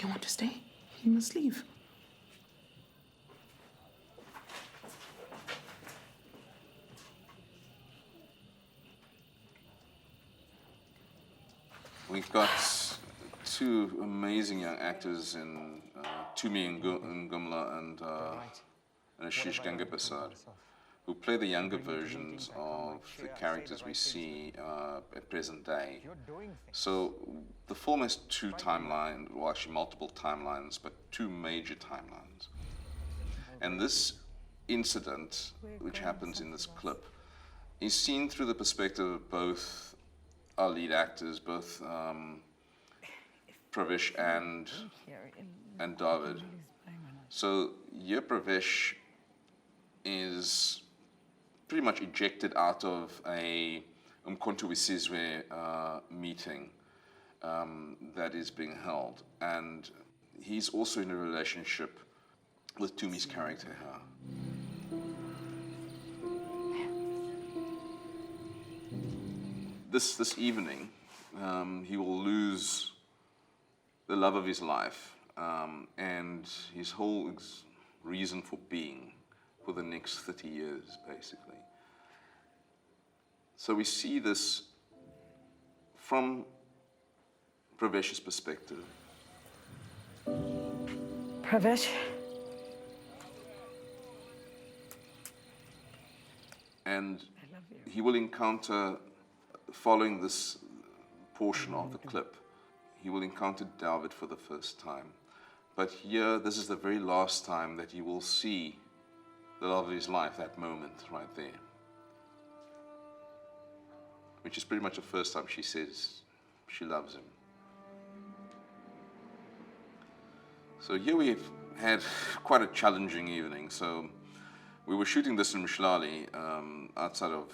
you want to stay, you must leave. We've got two amazing young actors in Tumi Ngumla and Ashish Gangapasad, who play the younger versions of the characters we see at present day. So the film has two timelines, well actually multiple timelines, but two major timelines. And this incident, which happens in this clip, is seen through the perspective of both our lead actors, both Pravesh and David. So here Pravesh is pretty much ejected out of a Umkhonto weSizwe meeting that is being held, and he's also in a relationship with Tumi's character here. This evening, he will lose the love of his life and his whole reason for being for the next 30 years, basically. So we see this from Pravesh's perspective. Pravesh? And he will encounter, following this portion of the clip, he will encounter David for the first time. But here, this is the very last time that he will see the love of his life, that moment right there. Which is pretty much the first time she says she loves him. So here we've had quite a challenging evening. So we were shooting this in Mshlali, outside of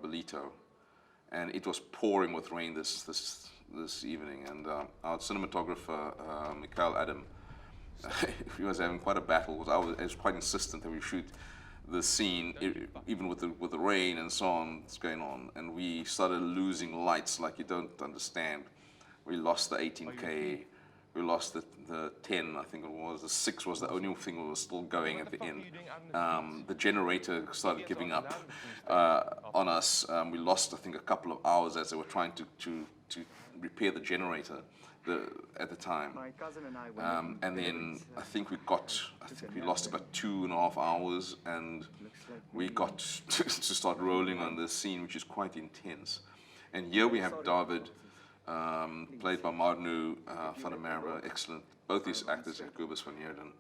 Belito, and it was pouring with rain this evening. And our cinematographer, Mikhail Adam, he was having quite a battle. I was quite insistent that we shoot the scene, even with the rain and so on, that's going on. And we started losing lights like you don't understand. We lost the 18K. We lost the 10, I think it was. The 6 was the only thing that was still going at the end. The generator started giving up on us. We lost, I think, a couple of hours as they were trying to repair the generator at the time. And then I think we lost about 2.5 hours, and we got to start rolling on this scene, which is quite intense. And here we have David, played by Marnu van der Merwe, excellent. Both these actors, Jacobus van Heerden,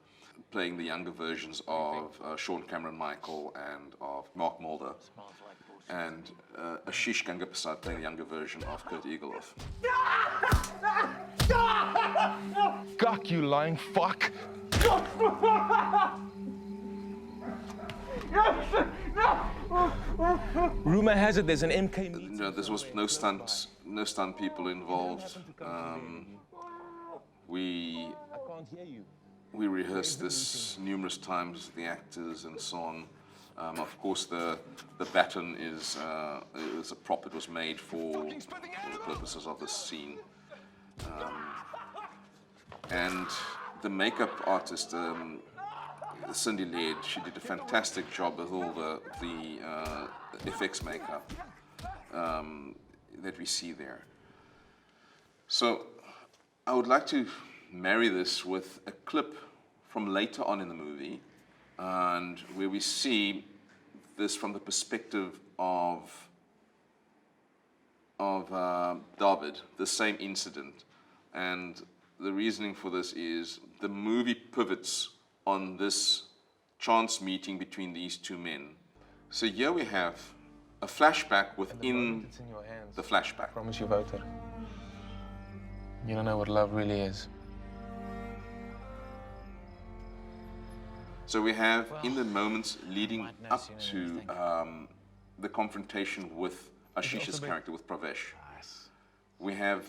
playing the younger versions of Sean Cameron Michael and of Mark Mulder. And Ashish Gangapasad playing the younger version of Kurt Eaglehoff. Gok, you lying fuck! Rumor has it there's an MK meeting. No, there was no stunt people involved. We rehearsed this numerous times, the actors and so on. Of course, the baton is a prop that was made for the purposes of this scene. And the makeup artist, Cindy Laird, she did a fantastic job with all the FX makeup that we see there. So I would like to marry this with a clip from later on in the movie, and where we see this from the perspective of David, the same incident. And the reasoning for this is the movie pivots on this chance meeting between these two men. So here we have a flashback within the flashback. I promise you, Wouter. You don't know what love really is. So we have, in the moments leading up to the confrontation with Ashish's character, with Pravesh, we have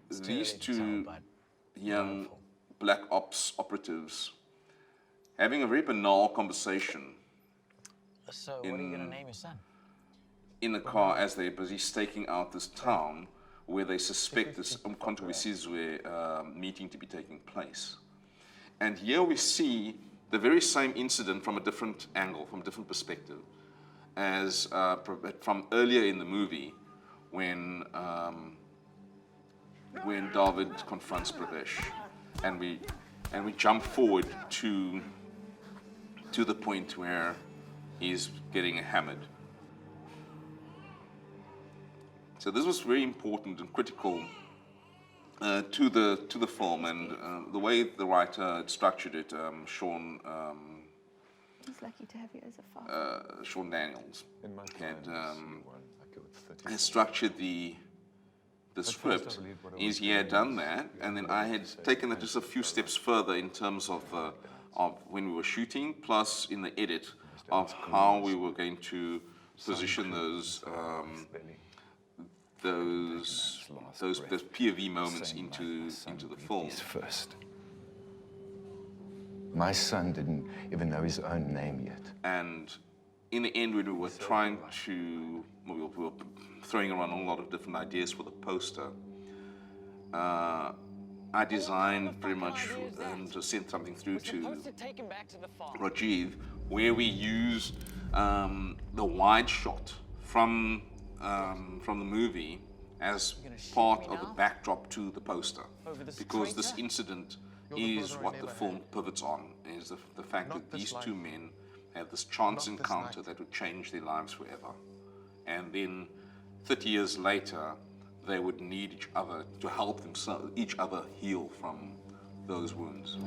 these two young black ops operatives having a very banal conversation So what are you going to name your son? in the car as they're busy staking out this town where they suspect this Umkhonto-we-Sizwe meeting to be taking place. And here we see the very same incident from a different angle, from a different perspective, as from earlier in the movie when David confronts Pravesh, and we jump forward to the point where he's getting hammered. So this was very important and critical to the film, and the way the writer had structured it, Sean. He's lucky to have you as a father. Sean Daniels In my had plans, I killed 30 has structured the script. Is he had done that, and then I had taken it just a few steps further in terms of when we were shooting, plus in the edit of how we were going to position those POV moments into the film. First. My son didn't even know his own name yet. And in the end, when we were trying to, we were throwing around a lot of different ideas for the poster, I designed pretty much and just sent something through to Rajiv, where we use the wide shot from the movie as part of the backdrop to the poster, because this incident is what the film pivots on, is the fact that these two men have this chance encounter that would change their lives forever. And then 30 years later, they would need each other to help each other heal from those wounds.